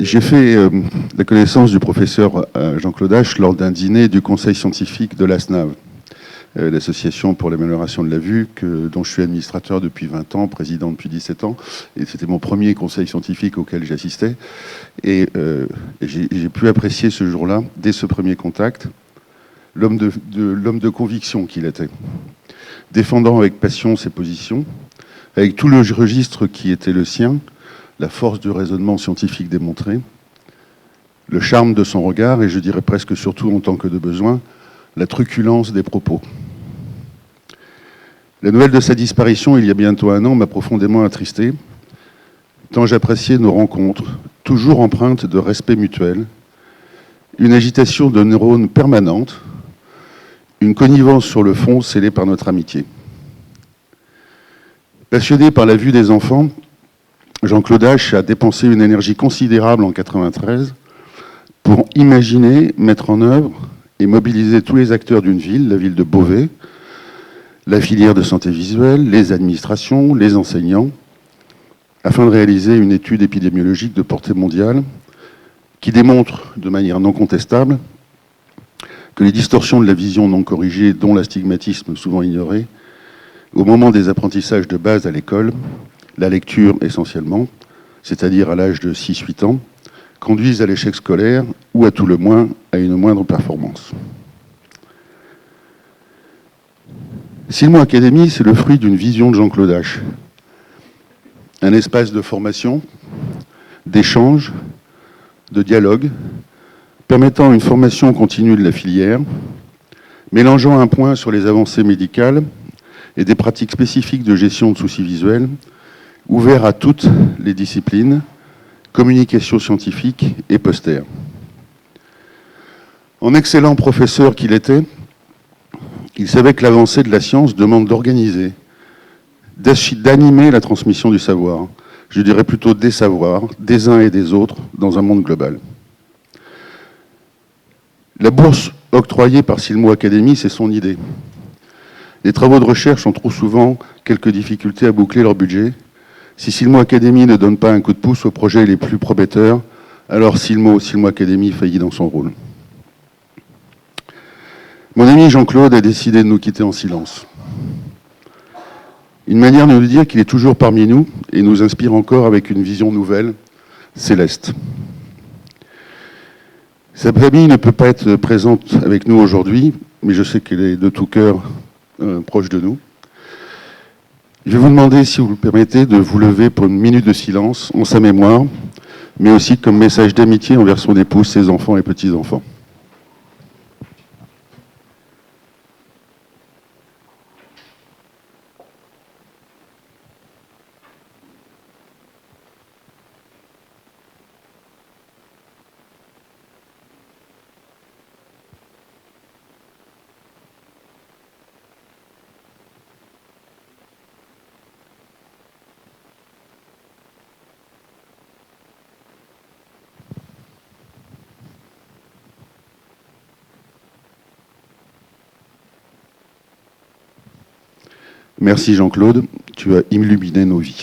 J'ai fait la connaissance du professeur Jean-Claude Hache lors d'un dîner du conseil scientifique de l'ASNAV, l'Association pour l'amélioration de la vue, dont je suis administrateur depuis 20 ans, président depuis 17 ans. Et c'était mon premier conseil scientifique auquel j'assistais. Et j'ai pu apprécier ce jour-là, dès ce premier contact, l'homme de conviction qu'il était, défendant avec passion ses positions, avec tout le registre qui était le sien, la force du raisonnement scientifique démontré, le charme de son regard, et je dirais presque surtout en tant que de besoin, la truculence des propos. La nouvelle de sa disparition, il y a bientôt 1 an, m'a profondément attristé, tant j'appréciais nos rencontres, toujours empreintes de respect mutuel, une agitation de neurones permanente, une connivence sur le fond scellée par notre amitié. Passionné par la vue des enfants, Jean-Claude Hache a dépensé une énergie considérable en 1993 pour imaginer, mettre en œuvre et mobiliser tous les acteurs d'une ville, la ville de Beauvais, la filière de santé visuelle, les administrations, les enseignants, afin de réaliser une étude épidémiologique de portée mondiale qui démontre de manière non contestable que les distorsions de la vision non corrigée, dont l'astigmatisme souvent ignoré, au moment des apprentissages de base à l'école, la lecture essentiellement, c'est-à-dire à l'âge de 6-8 ans, conduisent à l'échec scolaire ou à tout le moins à une moindre performance. Silmo Academy, c'est le fruit d'une vision de Jean-Claude Hache. Un espace de formation, d'échange, de dialogue, permettant une formation continue de la filière, mélangeant un point sur les avancées médicales et des pratiques spécifiques de gestion de soucis visuels, ouvert à toutes les disciplines, communication scientifique et poster. En excellent professeur qu'il était, il savait que l'avancée de la science demande d'organiser, d'animer la transmission du savoir, je dirais plutôt des savoirs, des uns et des autres, dans un monde global. La bourse octroyée par Silmo Academy, c'est son idée. Les travaux de recherche ont trop souvent quelques difficultés à boucler leur budget. Si Silmo Academy ne donne pas un coup de pouce aux projets les plus prometteurs, alors Silmo Academy faillit dans son rôle. Mon ami Jean-Claude a décidé de nous quitter en silence. Une manière de nous dire qu'il est toujours parmi nous et nous inspire encore avec une vision nouvelle, céleste. Sa famille ne peut pas être présente avec nous aujourd'hui, mais je sais qu'elle est de tout cœur proche de nous. Je vais vous demander, si vous le permettez, de vous lever pour une minute de silence en sa mémoire, mais aussi comme message d'amitié envers son épouse, ses enfants et petits-enfants. Merci Jean-Claude, tu as illuminé nos vies.